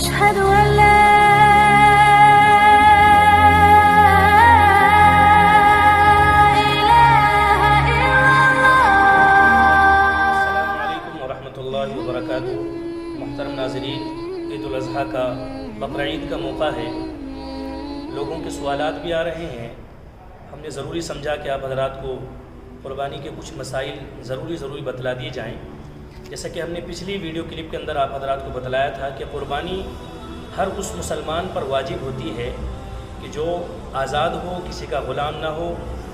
أشهد أن لا إله إلا الله. السلام علیکم ورحمۃ اللہ وبرکاتہ. محترم ناظرین، عید الاضحیٰ کا بقر عید کا موقع ہے. لوگوں کے سوالات بھی آ رہے ہیں. ہم نے ضروری سمجھا کہ آپ حضرات کو قربانی کے کچھ مسائل ضروری بتلا دیے جائیں. جیسا کہ ہم نے پچھلی ویڈیو کلپ کے اندر آپ حضرات کو بتلایا تھا کہ قربانی ہر اس مسلمان پر واجب ہوتی ہے کہ جو آزاد ہو، کسی کا غلام نہ ہو،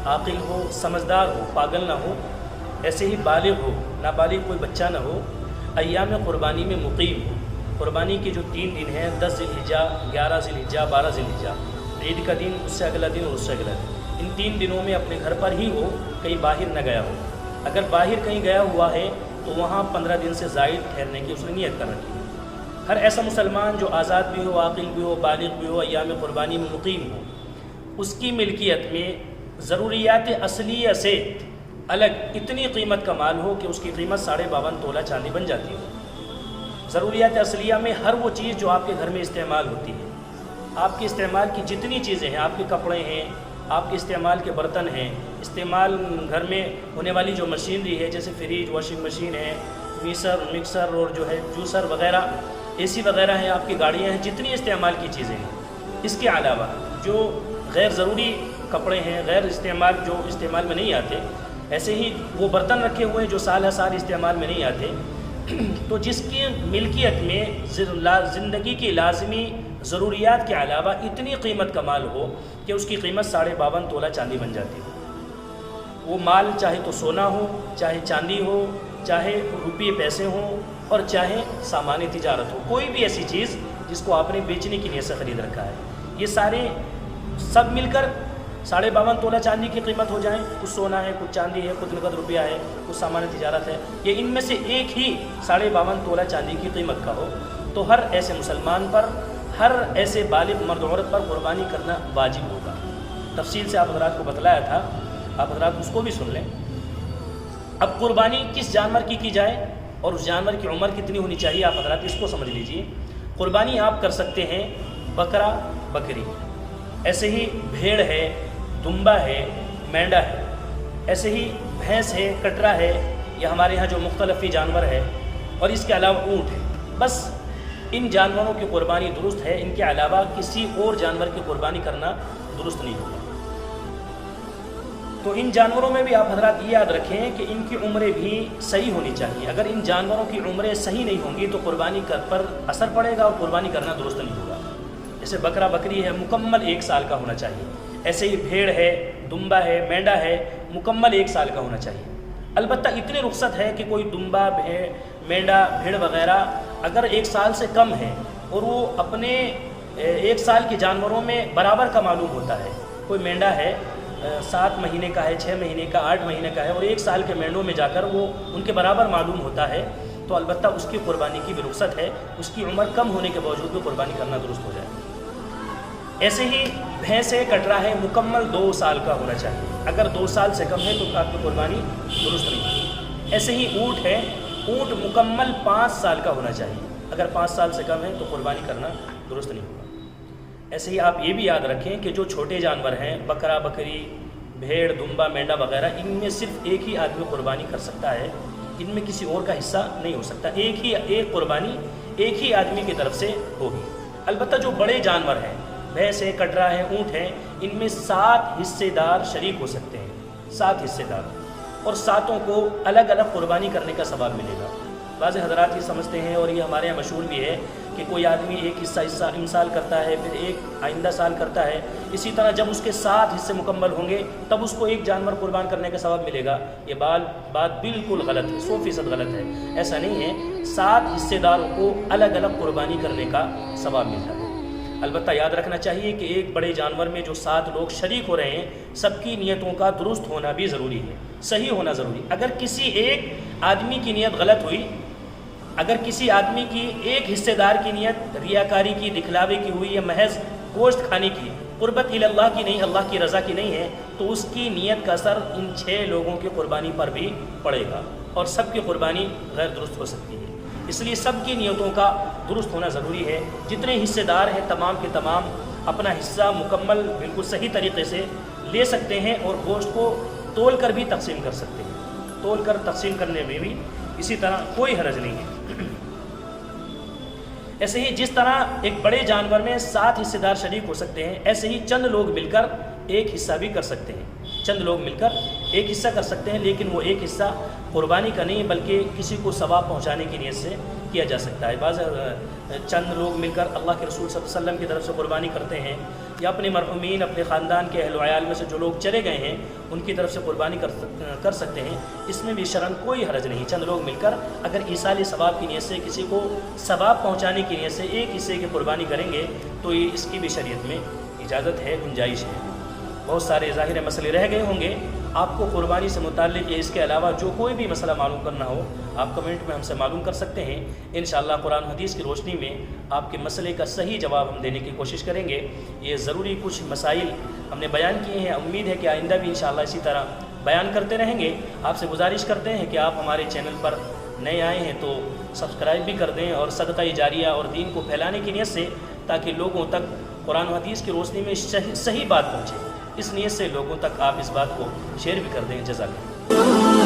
عاقل ہو، سمجھدار ہو، پاگل نہ ہو، ایسے ہی بالغ ہو، نابالغ کوئی بچہ نہ ہو، ایام قربانی میں مقیم ہو. قربانی کے جو 3 دن ہیں، 10 ذی الحجہ، 11 ذی الحجہ، 12 ذی الحجہ، عید کا دن، اس سے اگلا دن اور اس سے اگلا دن، ان 3 دنوں میں اپنے گھر پر ہی ہو، کہیں باہر نہ گیا ہو. اگر باہر کہیں گیا ہوا ہے تو وہاں 15 دن سے زائد ٹھہرنے کی اس نے نیت کر رکھی ہے. ہر ایسا مسلمان جو آزاد بھی ہو، عاقل بھی ہو، بالغ بھی ہو، ایام قربانی میں مقیم ہو، اس کی ملکیت میں ضروریات اصلیہ سے الگ اتنی قیمت کا مال ہو کہ اس کی قیمت 52.5 تولہ چاندی بن جاتی ہو. ضروریات اصلیہ میں ہر وہ چیز جو آپ کے گھر میں استعمال ہوتی ہے، آپ کے استعمال کی جتنی چیزیں ہیں، آپ کے کپڑے ہیں، آپ کے استعمال کے برتن ہیں، استعمال گھر میں ہونے والی جو مشینری ہے جیسے فریج، واشنگ مشین ہے، مکسر اور جو ہے جوسر وغیرہ، اے سی وغیرہ ہیں، آپ کی گاڑیاں ہیں، جتنی استعمال کی چیزیں ہیں. اس کے علاوہ جو غیر ضروری کپڑے ہیں، غیر استعمال جو استعمال میں نہیں آتے، ایسے ہی وہ برتن رکھے ہوئے ہیں جو سال ہر سال استعمال میں نہیں آتے. تو جس کی ملکیت میں زندگی کی لازمی ضروریات کے علاوہ اتنی قیمت کا مال ہو کہ اس کی قیمت 52.5 تولہ چاندی بن جاتی ہو. وہ مال چاہے تو سونا ہو، چاہے چاندی ہو، چاہے روپیے پیسے ہوں، اور چاہے سامان تجارت ہو، کوئی بھی ایسی چیز جس کو آپ نے بیچنے کی نیت سے خرید رکھا ہے، یہ سارے سب مل کر 52.5 تولہ چاندی کی قیمت ہو جائیں. کچھ سونا ہے، کچھ چاندی ہے، کچھ نقد روپیہ ہے، کچھ سامان تجارت ہے، یہ ان میں سے ایک ہی 52.5 تولہ چاندی کی قیمت کا ہو، تو ہر ایسے مسلمان پر، ہر ایسے بالغ مرد عورت پر قربانی کرنا واجب ہوگا. تفصیل سے آپ حضرات کو بتلایا تھا، آپ حضرات اس کو بھی سن لیں. اب قربانی کس جانور کی جائے اور اس جانور کی عمر کتنی ہونی چاہیے، آپ حضرات اس کو سمجھ لیجئے. قربانی آپ کر سکتے ہیں بکرا، بکری، ایسے ہی بھیڑ ہے، دمبا ہے، مینڈا ہے، ایسے ہی بھینس ہے، کٹرا ہے، یا ہمارے ہاں جو مختلف جانور ہے، اور اس کے علاوہ اونٹ ہے. بس ان جانوروں کی قربانی درست ہے. ان کے علاوہ کسی اور جانور کی قربانی کرنا درست نہیں ہوگا. تو ان جانوروں میں بھی آپ حضرات یہ یاد رکھیں کہ ان کی عمریں بھی صحیح ہونی چاہیے. اگر ان جانوروں کی عمریں صحیح نہیں ہوں گی تو قربانی پر اثر پڑے گا اور قربانی کرنا درست نہیں ہوگا. جیسے بکرا، بکری ہے، مکمل 1 سال کا ہونا چاہیے. ایسے ہی بھیڑ ہے، دمبا ہے، مینڈا ہے، مکمل 1 سال کا ہونا چاہیے. البتہ اتنی رخصت ہے کہ کوئی دمبا، مینڈا، بھیڑ وغیرہ اگر 1 سال سے کم ہے اور وہ اپنے 1 سال کے جانوروں میں برابر کا معلوم ہوتا ہے، کوئی مینڈا ہے 7 مہینے کا ہے، 6 مہینے کا، 8 مہینے کا ہے، اور 1 سال کے مینڈوں میں جا کر وہ ان کے برابر معلوم ہوتا ہے، تو البتہ اس کی قربانی کی بھی رخصت ہے. اس کی عمر کم ہونے کے باوجود بھی قربانی کرنا درست ہو جائے. ایسے ہی بھینس ہے، کٹرا ہے، مکمل 2 سال کا ہونا چاہیے. اگر 2 سال سے کم ہے تو آپ کی قربانی درست نہیں ہوگی. ایسے ہی اونٹ ہے، اونٹ مکمل 5 سال کا ہونا چاہیے. اگر 5 سال سے کم ہے تو قربانی کرنا درست نہیں ہوگا. ایسے ہی آپ یہ بھی یاد رکھیں کہ جو چھوٹے جانور ہیں، بکرا، بکری، بھیڑ، دمبا، مینڈا وغیرہ، ان میں صرف ایک ہی آدمی قربانی کر سکتا ہے. ان میں کسی اور کا حصہ نہیں ہو سکتا. ایک قربانی ایک ہی آدمی کی طرف سے ہوگی. البتہ جو بڑے جانور ہیں، بھینس ہے، کٹرا ہے، اونٹ ہے، ان میں 7 حصے دار شریک ہو سکتے ہیں. 7 حصے دار، اور 7 کو الگ الگ قربانی کرنے کا ثواب ملے گا. بعض حضرات یہ سمجھتے ہیں، اور یہ ہمارے یہاں مشہور بھی ہے، کہ کوئی آدمی ایک حصہ امسال کرتا ہے، پھر ایک آئندہ سال کرتا ہے. اسی طرح جب اس کے 7 حصے مکمل ہوں گے تب اس کو ایک جانور قربان کرنے کا ثواب ملے گا. یہ بات بالکل غلط ہے، 100% غلط ہے. ایسا نہیں ہے. 7 حصے داروں کو الگ الگ قربانی کرنے کا ثواب ملتا ہے. البتہ یاد رکھنا چاہیے کہ ایک بڑے جانور میں جو 7 لوگ شریک ہو رہے ہیں، سب کی نیتوں کا درست ہونا بھی ضروری ہے، صحیح ہونا ضروری. اگر کسی ایک آدمی کی نیت غلط ہوئی، اگر کسی آدمی کی ایک حصے دار کی نیت ریاکاری کی، دکھلاوے کی ہوئی، یا محض گوشت کھانے کی، قربت اللہ کی نہیں، اللہ کی رضا کی نہیں ہے، تو اس کی نیت کا اثر ان 6 لوگوں کی قربانی پر بھی پڑے گا، اور سب کی قربانی غیر درست ہو سکتی ہے. اس لیے سب کی نیتوں کا درست ہونا ضروری ہے. جتنے حصے دار ہیں تمام کے تمام اپنا حصہ مکمل بالکل صحیح طریقے سے لے سکتے ہیں اور گوشت کو تول کر بھی تقسیم کر سکتے ہیں. تول کر تقسیم کرنے میں بھی اسی طرح کوئی حرج نہیں ہے. ایسے ہی جس طرح ایک بڑے جانور میں 7 حصے دار شریک ہو سکتے ہیں، ایسے ہی چند لوگ مل کر ایک حصہ بھی کر سکتے ہیں. چند لوگ مل کر ایک حصہ کر سکتے ہیں، لیکن وہ ایک حصہ قربانی کا نہیں بلکہ کسی کو ثواب پہنچانے کی نیت سے کیا جا سکتا ہے. بعض چند لوگ مل کر اللہ کے رسول صلی اللہ علیہ وسلم کی طرف سے قربانی کرتے ہیں، یا اپنے مرحومین اپنے خاندان کے اہل و عیال میں سے جو لوگ چلے گئے ہیں ان کی طرف سے قربانی کر سکتے ہیں. اس میں بھی شرعاً کوئی حرج نہیں. چند لوگ مل کر اگر ایصال ثواب کی نیت سے کسی کو ثواب پہنچانے کی نیت سے ایک حصے کی قربانی کریں گے تو یہ اس کی بھی شریعت میں اجازت ہے، گنجائش ہے. بہت سارے ظاہر مسئلے رہ گئے ہوں گے. آپ کو قربانی سے متعلق یا اس کے علاوہ جو کوئی بھی مسئلہ معلوم کرنا ہو آپ کمنٹ میں ہم سے معلوم کر سکتے ہیں. انشاءاللہ قرآن حدیث کی روشنی میں آپ کے مسئلے کا صحیح جواب ہم دینے کی کوشش کریں گے. یہ ضروری کچھ مسائل ہم نے بیان کیے ہیں. امید ہے کہ آئندہ بھی انشاءاللہ اسی طرح بیان کرتے رہیں گے. آپ سے گزارش کرتے ہیں کہ آپ ہمارے چینل پر نئے آئے ہیں تو سبسکرائب بھی کر دیں اور صدقہ جاریہ اور دین کو پھیلانے کی نیت سے، تاکہ لوگوں تک قرآن حدیث کی روشنی میں صحیح بات پہنچے. اس نیت سے لوگوں تک آپ اس بات کو شیئر بھی کر دیں. جزاک اللہ.